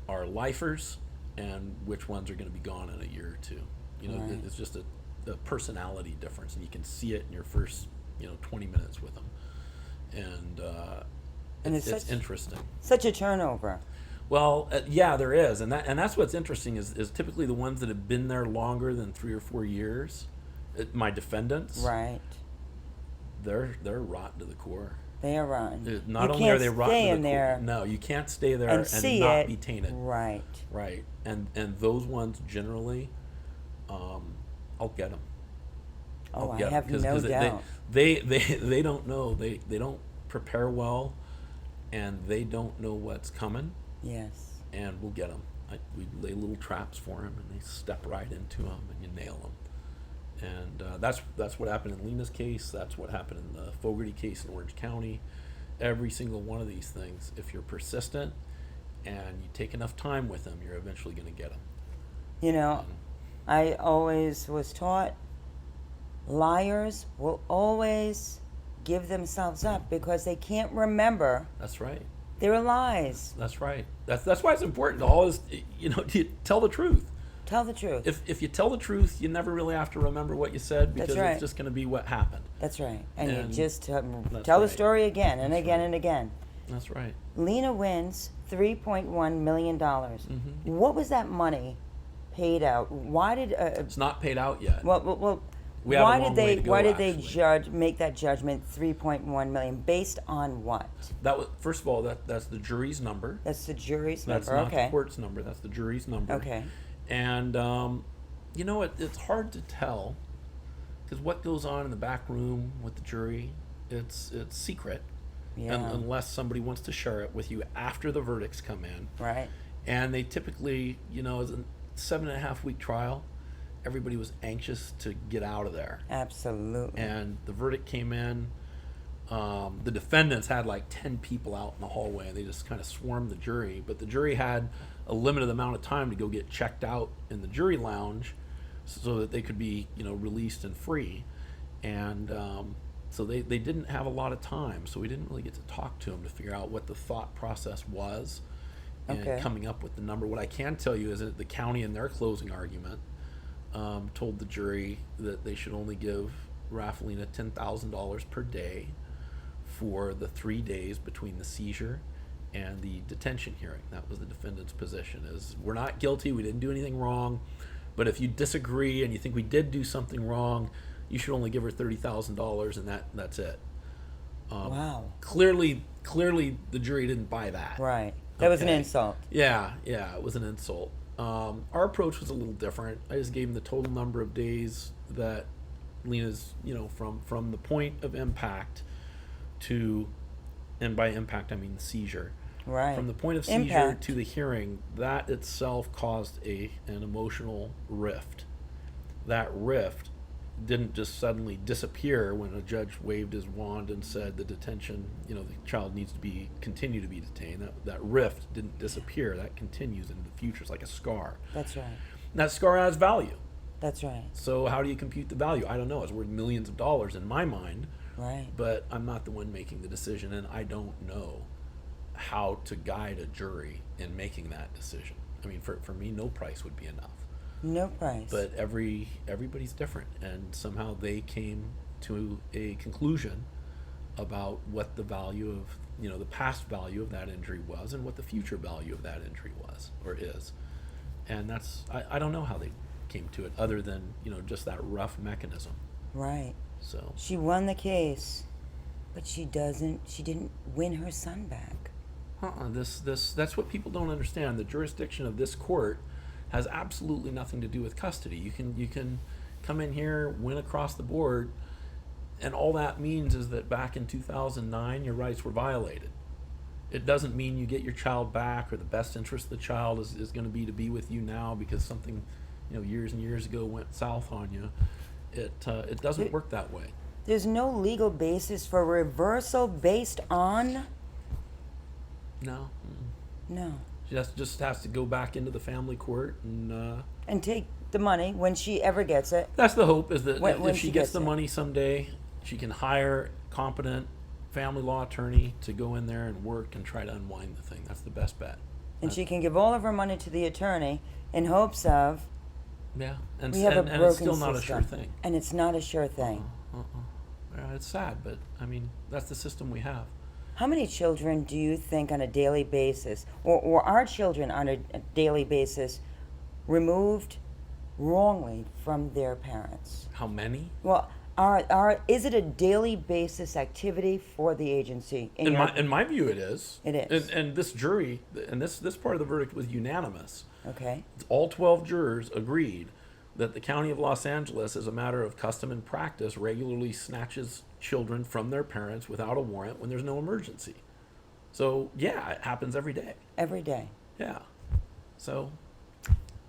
Speaker 2: are lifers and which ones are going to be gone in a year or two.
Speaker 1: Right.
Speaker 2: It's just a personality difference, and you can see it in your first 20 minutes with them.
Speaker 1: And
Speaker 2: it's interesting.
Speaker 1: Such a turnover.
Speaker 2: Well, yeah, there is, and that's what's interesting is typically the ones that have been there longer than 3 or 4 years. My defendants,
Speaker 1: Right.
Speaker 2: they're rotten to the core.
Speaker 1: They are rotten.
Speaker 2: Not
Speaker 1: you
Speaker 2: only
Speaker 1: can't
Speaker 2: are they rotten
Speaker 1: stay
Speaker 2: to
Speaker 1: in
Speaker 2: the core,
Speaker 1: there
Speaker 2: no, you can't stay there
Speaker 1: and
Speaker 2: and
Speaker 1: see
Speaker 2: not
Speaker 1: it.
Speaker 2: be tainted.
Speaker 1: Right.
Speaker 2: Right, and those ones generally, I'll get them.
Speaker 1: Oh, I have no doubt.
Speaker 2: They don't know. They don't prepare well, and they don't know what's coming.
Speaker 1: Yes.
Speaker 2: And we'll get them. We lay little traps for them, and they step right into them, and you nail them. And that's what happened in Lina's case. That's what happened in the Fogarty case in Orange County. Every single one of these things, if you're persistent and you take enough time with them, you're eventually going to get them.
Speaker 1: You know, I always was taught liars will always give themselves up because they can't remember
Speaker 2: That's right.
Speaker 1: their lies.
Speaker 2: That's right. That's why it's important to always, to tell the truth.
Speaker 1: Tell the truth.
Speaker 2: If you tell the truth, you never really have to remember what you said because
Speaker 1: That's right.
Speaker 2: it's just going to be what happened.
Speaker 1: That's right. And you
Speaker 2: And
Speaker 1: just tell
Speaker 2: right.
Speaker 1: the story again and
Speaker 2: That's
Speaker 1: again
Speaker 2: right.
Speaker 1: and again.
Speaker 2: That's right.
Speaker 1: Lina wins $3.1 million.
Speaker 2: Mm-hmm.
Speaker 1: What was that money paid out? Why did
Speaker 2: It's not paid out yet.
Speaker 1: well
Speaker 2: We have a
Speaker 1: why
Speaker 2: long
Speaker 1: did
Speaker 2: way
Speaker 1: they
Speaker 2: to go,
Speaker 1: why did they
Speaker 2: actually.
Speaker 1: make that judgment 3.1 million based on what?
Speaker 2: That was, first of all, that's the jury's number.
Speaker 1: That's the jury's
Speaker 2: That's
Speaker 1: number.
Speaker 2: not
Speaker 1: Okay.
Speaker 2: the court's number. That's the jury's number.
Speaker 1: Okay.
Speaker 2: And it's hard to tell because what goes on in the back room with the jury, it's secret.
Speaker 1: Yeah.
Speaker 2: Unless somebody wants to share it with you after the verdicts come in.
Speaker 1: Right.
Speaker 2: And they typically, as a 7.5 week trial, everybody was anxious to get out of there.
Speaker 1: Absolutely.
Speaker 2: And the verdict came in. The defendants had like 10 people out in the hallway, and they just kind of swarmed the jury. But the jury had a limited amount of time to go get checked out in the jury lounge so that they could be, released and free. And so they didn't have a lot of time, so we didn't really get to talk to them to figure out what the thought process was and
Speaker 1: Okay.
Speaker 2: coming up with the number. What I can tell you is that the county in their closing argument told the jury that they should only give Rafalina $10,000 per day for the 3 days between the seizure and the detention hearing. That was the defendant's position, is we're not guilty, we didn't do anything wrong, but if you disagree and you think we did do something wrong, you should only give her $30,000 and that's it.
Speaker 1: Wow.
Speaker 2: Clearly the jury didn't buy that.
Speaker 1: Right. That was an
Speaker 2: Okay.
Speaker 1: insult.
Speaker 2: Yeah, it was an insult. Our approach was a little different. I just gave him the total number of days that Lina's, from the point of impact to, and by impact I mean the seizure.
Speaker 1: Right.
Speaker 2: From the point of seizure
Speaker 1: Impact.
Speaker 2: to the hearing, that itself caused an emotional rift. That rift didn't just suddenly disappear when a judge waved his wand and said the detention, the child needs to continue to be detained. That rift didn't disappear. That continues into the future. It's like a scar.
Speaker 1: That's right.
Speaker 2: And that scar has value.
Speaker 1: That's right.
Speaker 2: So how do you compute the value? I don't know. It's worth millions of dollars in my mind,
Speaker 1: Right.
Speaker 2: but I'm not the one making the decision, and I don't know how to guide a jury in making that decision. I mean, for me, no price would be enough.
Speaker 1: No price.
Speaker 2: But everybody's different, and somehow they came to a conclusion about what the value of the past value of that injury was and what the future value of that injury was or is. And that's I don't know how they came to it other than just that rough mechanism.
Speaker 1: Right.
Speaker 2: So
Speaker 1: She won the case, but she didn't win her son back.
Speaker 2: that's what people don't understand. The jurisdiction of this court has absolutely nothing to do with custody. You can come in here, win across the board, and all that means is that back in 2009 your rights were violated. It doesn't mean you get your child back or the best interest of the child is going to be with you now because something years and years ago went south on you. It doesn't work that way.
Speaker 1: There's no legal basis for reversal based on.
Speaker 2: No.
Speaker 1: No.
Speaker 2: She just has to go back into the family court
Speaker 1: And take the money when she ever gets it.
Speaker 2: that's the hope, is that
Speaker 1: When
Speaker 2: if she gets
Speaker 1: gets
Speaker 2: the
Speaker 1: it.
Speaker 2: money someday, she can hire a competent family law attorney to go in there and work and try to unwind the thing. That's the best bet.
Speaker 1: And she can give all of her money to the attorney in hopes of
Speaker 2: Yeah, and
Speaker 1: we have a
Speaker 2: and
Speaker 1: broken
Speaker 2: it's still not a
Speaker 1: system.
Speaker 2: sure thing.
Speaker 1: And it's not a sure thing.
Speaker 2: It's sad, but I mean, that's the system we have.
Speaker 1: How many children do you think on a daily basis, or are children on a daily basis, removed wrongly from their parents?
Speaker 2: How many?
Speaker 1: Well, is it a daily basis activity for the agency?
Speaker 2: In my view, it is.
Speaker 1: It is.
Speaker 2: And this jury, and this part of the verdict was unanimous.
Speaker 1: Okay.
Speaker 2: All 12 jurors agreed that the County of Los Angeles, as a matter of custom and practice, regularly snatches children from their parents without a warrant when there's no emergency. So, yeah, it happens every day.
Speaker 1: Every day.
Speaker 2: Yeah. So,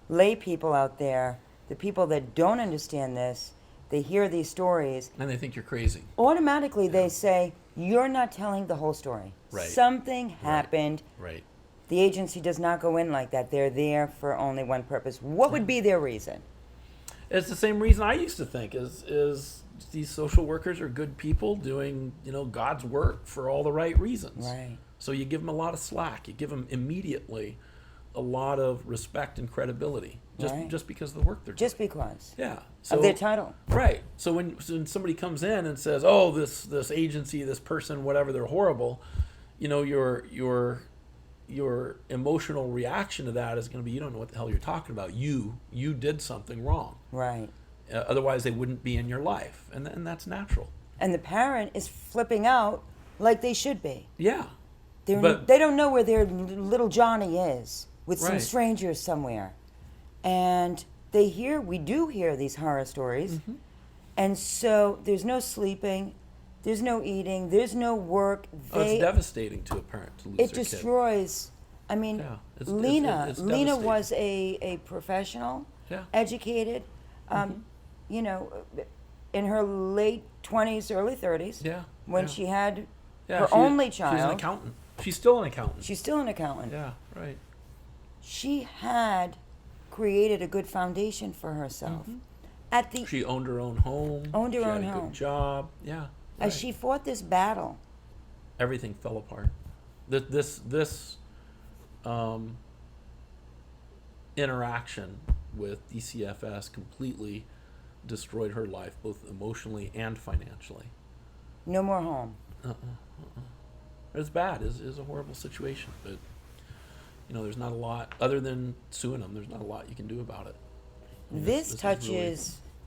Speaker 1: Lay people out there, the people that don't understand this, they hear these stories.
Speaker 2: and they think you're crazy.
Speaker 1: Automatically, they say, you're not telling the whole story.
Speaker 2: Right.
Speaker 1: Something happened.
Speaker 2: Right.
Speaker 1: The agency does not go in like that. They're there for only one purpose. What would be their reason?
Speaker 2: It's the same reason I used to think is these social workers are good people doing, God's work for all the right reasons.
Speaker 1: Right.
Speaker 2: So you give them a lot of slack. You give them immediately a lot of respect and credibility just because of the work they're doing.
Speaker 1: Just because.
Speaker 2: Yeah.
Speaker 1: Of their title.
Speaker 2: Right. So when somebody comes in and says, "Oh, this agency, this person, whatever, they're horrible," your emotional reaction to that is going to be, you don't know what the hell you're talking about. You did something wrong.
Speaker 1: Right.
Speaker 2: Otherwise, they wouldn't be in your life, and that's natural.
Speaker 1: And the parent is flipping out like they should be.
Speaker 2: Yeah.
Speaker 1: They don't know where their little Johnny is with some
Speaker 2: Right.
Speaker 1: strangers somewhere. And we do hear these horror stories.
Speaker 2: Mm-hmm.
Speaker 1: And so there's no sleeping, there's no eating, there's no work.
Speaker 2: It's devastating to a parent to lose
Speaker 1: It
Speaker 2: their
Speaker 1: destroys. I mean,
Speaker 2: Yeah, it's
Speaker 1: Lina
Speaker 2: devastating.
Speaker 1: was a professional,
Speaker 2: Yeah.
Speaker 1: educated, in her late 20s, early 30s.
Speaker 2: Yeah,
Speaker 1: When
Speaker 2: yeah.
Speaker 1: she had
Speaker 2: Yeah,
Speaker 1: her only child.
Speaker 2: She's an accountant. She's still an accountant.
Speaker 1: She's still an accountant.
Speaker 2: Yeah, right.
Speaker 1: She had created a good foundation for herself.
Speaker 2: Mm-hmm. She owned her own home.
Speaker 1: Owned her
Speaker 2: she
Speaker 1: own
Speaker 2: had a
Speaker 1: home.
Speaker 2: good job. Yeah.
Speaker 1: As
Speaker 2: right.
Speaker 1: she fought this battle.
Speaker 2: Everything fell apart. This interaction with DCFS completely destroyed her life, both emotionally and financially.
Speaker 1: No more home.
Speaker 2: It's bad. It's a horrible situation, but there's not a lot other than suing them. There's not a lot you can do about it.
Speaker 1: This
Speaker 2: is
Speaker 1: touches
Speaker 2: really,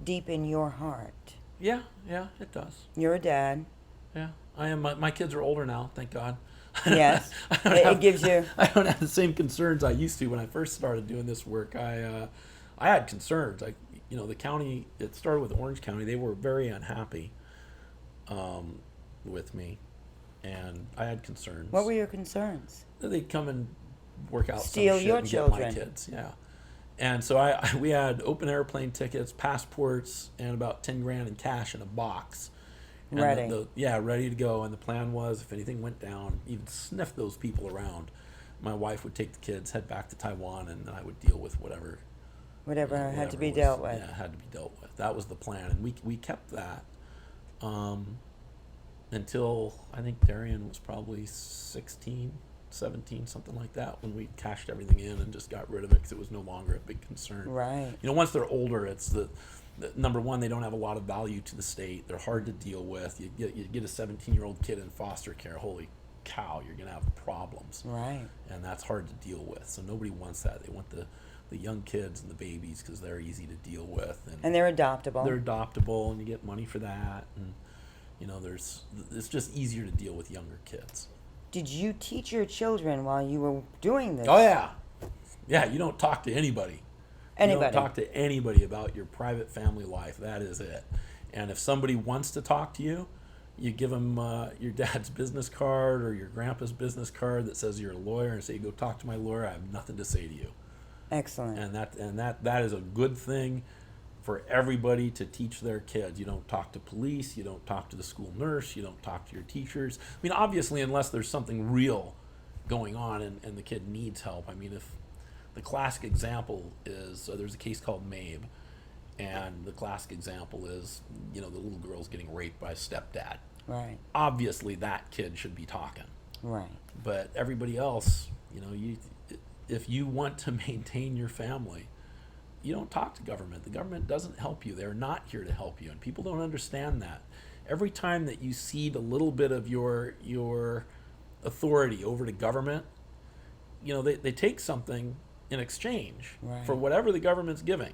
Speaker 1: deep in your heart.
Speaker 2: Yeah, it does.
Speaker 1: You're a dad.
Speaker 2: Yeah, I am. My kids are older now, thank God.
Speaker 1: Yes, it gives you.
Speaker 2: I don't have the same concerns I used to when I first started doing this work. I had concerns. The county. It started with Orange County. They were very unhappy with me, and I had concerns.
Speaker 1: What were your concerns?
Speaker 2: They'd come and work out
Speaker 1: Steal
Speaker 2: some shit
Speaker 1: your
Speaker 2: and
Speaker 1: children.
Speaker 2: get my kids. Yeah. And so we had open airplane tickets, passports, and about 10 grand in cash in a box. And
Speaker 1: Ready.
Speaker 2: Ready to go. And the plan was, if anything went down, even sniff those people around, my wife would take the kids, head back to Taiwan, and then I would deal with whatever
Speaker 1: Had to be
Speaker 2: was-
Speaker 1: dealt with.
Speaker 2: Yeah, had to be dealt with. That was the plan, and we kept that until I think Darian was probably 16, 17, something like that, when we cashed everything in and just got rid of it because it was no longer a big concern.
Speaker 1: Right.
Speaker 2: Once they're older, it's the number one, they don't have a lot of value to the state. They're hard to deal with. You get a 17-year-old kid in foster care, holy cow, you're going to have problems.
Speaker 1: Right.
Speaker 2: And that's hard to deal with. So nobody wants that. They want the young kids and the babies because they're easy to deal with.
Speaker 1: And they're adoptable.
Speaker 2: They're adoptable, and you get money for that. And, it's just easier to deal with younger kids.
Speaker 1: Did you teach your children while you were doing this?
Speaker 2: Oh, yeah. Yeah, you don't talk to anybody.
Speaker 1: Anybody.
Speaker 2: You don't talk to anybody about your private family life. That is it. And if somebody wants to talk to you, you give them your dad's business card or your grandpa's business card that says you're a lawyer, and say, "Go talk to my lawyer. I have nothing to say to you."
Speaker 1: Excellent.
Speaker 2: And that is a good thing for everybody to teach their kids. You don't talk to police. You don't talk to the school nurse. You don't talk to your teachers. I mean, obviously, unless there's something real going on and the kid needs help. I mean, if the classic example is there's a case called Mabe, and the classic example is the little girl's getting raped by a stepdad.
Speaker 1: Right.
Speaker 2: Obviously, that kid should be talking.
Speaker 1: Right.
Speaker 2: But everybody else, if you want to maintain your family, you don't talk to government. The government doesn't help you. They're not here to help you, and people don't understand that. every time that you cede a little bit of your authority over to government, they take something in exchange
Speaker 1: Right.
Speaker 2: for whatever the government's giving.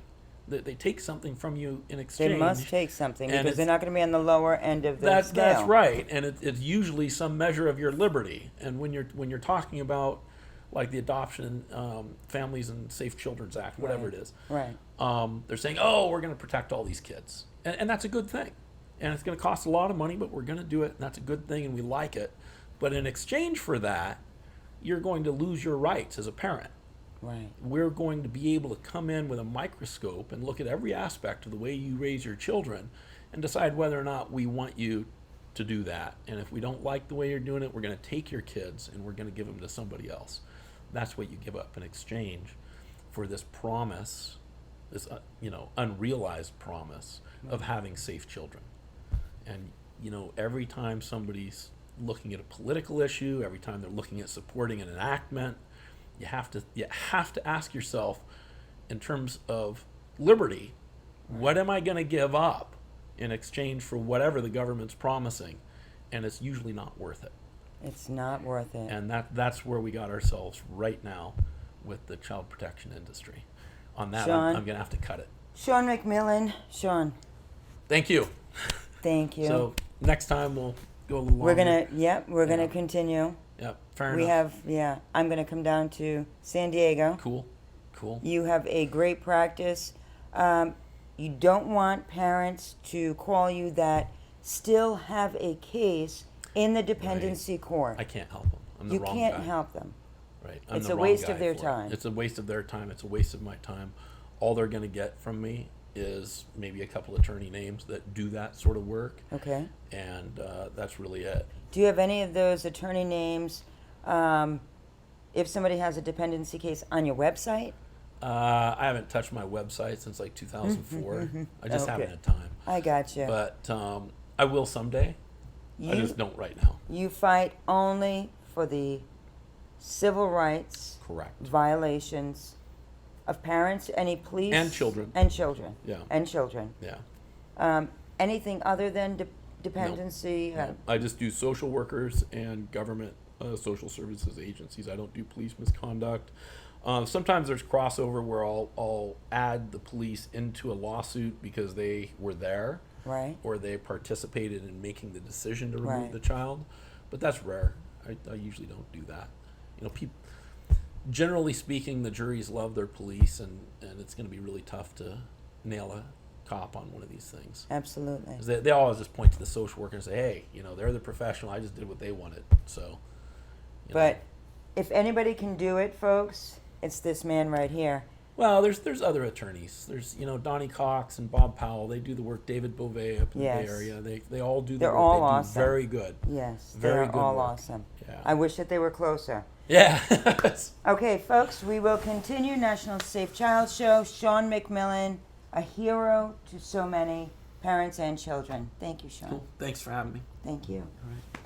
Speaker 2: They take something from you in exchange.
Speaker 1: They must take something
Speaker 2: and
Speaker 1: because they're not going to be on the lower end of the scale.
Speaker 2: That's right, and it's usually some measure of your liberty. And when you're talking about like the Adoption Families and Safe Children's Act, whatever
Speaker 1: Right.
Speaker 2: it is,
Speaker 1: Right.
Speaker 2: they're saying, oh, we're going to protect all these kids, and that's a good thing. And it's going to cost a lot of money, but we're going to do it, and that's a good thing, and we like it. But in exchange for that, you're going to lose your rights as a parent.
Speaker 1: Right.
Speaker 2: We're going to be able to come in with a microscope and look at every aspect of the way you raise your children and decide whether or not we want you to do that. And if we don't like the way you're doing it, we're going to take your kids and we're going to give them to somebody else. That's what you give up in exchange for this promise, this unrealized promise of having safe children. And every time somebody's looking at a political issue, every time they're looking at supporting an enactment, you have to ask yourself, in terms of liberty, what am I going to give up in exchange for whatever the government's promising? And it's usually not worth it.
Speaker 1: It's not worth it.
Speaker 2: And that's where we got ourselves right now with the child protection industry. On that,
Speaker 1: Shawn?
Speaker 2: I'm going to have to cut it.
Speaker 1: Shawn Mcmillan. Shawn,
Speaker 2: Thank you.
Speaker 1: thank you.
Speaker 2: So next time we'll go a little longer.
Speaker 1: We're gonna
Speaker 2: Yeah.
Speaker 1: continue.
Speaker 2: Yep, fair
Speaker 1: We
Speaker 2: enough.
Speaker 1: I'm gonna come down to San Diego.
Speaker 2: Cool.
Speaker 1: You have a great practice. You don't want parents to call you that still have a case in the dependency court.
Speaker 2: I can't help them. I'm the
Speaker 1: You
Speaker 2: wrong
Speaker 1: can't
Speaker 2: guy.
Speaker 1: help them.
Speaker 2: Right. I'm
Speaker 1: It's
Speaker 2: the
Speaker 1: a
Speaker 2: wrong
Speaker 1: waste
Speaker 2: guy
Speaker 1: of their
Speaker 2: for it.
Speaker 1: time.
Speaker 2: It's a waste of their time. It's a waste of my time. All they're going to get from me is maybe a couple attorney names that do that sort of work,
Speaker 1: Okay.
Speaker 2: and that's really it.
Speaker 1: Do you have any of those attorney names, if somebody has a dependency case, on your website?
Speaker 2: I haven't touched my website since like 2004. I just
Speaker 1: Okay.
Speaker 2: haven't had time.
Speaker 1: I got you.
Speaker 2: But I will someday. I
Speaker 1: You
Speaker 2: just don't right now.
Speaker 1: you fight only for the civil rights
Speaker 2: Correct.
Speaker 1: violations of parents, any police
Speaker 2: And children.
Speaker 1: and children,
Speaker 2: Yeah.
Speaker 1: and children.
Speaker 2: Yeah.
Speaker 1: Anything other than dependency?
Speaker 2: No. I just do social workers and government social services agencies. I don't do police misconduct. Sometimes there's crossover where I'll add the police into a lawsuit because they were there,
Speaker 1: Right.
Speaker 2: or they participated in making the decision to remove
Speaker 1: Right.
Speaker 2: the child, but that's rare. I usually don't do that. Generally speaking, the juries love their police, and it's going to be really tough to nail a cop on one of these things.
Speaker 1: Absolutely.
Speaker 2: 'Cause they always just point to the social worker and say, hey, they're the professional. I just did what they wanted. So,
Speaker 1: But if anybody can do it, folks, it's this man right here.
Speaker 2: Well, there's other attorneys. There's Donnie Cox and Bob Powell. They do the work. David Beauvais up in
Speaker 1: Yes.
Speaker 2: the Bay Area. They all do the
Speaker 1: They're
Speaker 2: work.
Speaker 1: all
Speaker 2: They do
Speaker 1: awesome.
Speaker 2: very good.
Speaker 1: Yes,
Speaker 2: Very
Speaker 1: they're
Speaker 2: good
Speaker 1: all
Speaker 2: work.
Speaker 1: awesome.
Speaker 2: Yeah.
Speaker 1: I wish that they were closer.
Speaker 2: Yeah.
Speaker 1: Okay, folks, we will continue National Safe Child Show. Shawn Mcmillan, a hero to so many parents and children. Thank you, Shawn.
Speaker 2: Cool. Thanks for having me.
Speaker 1: Thank you.
Speaker 2: All right.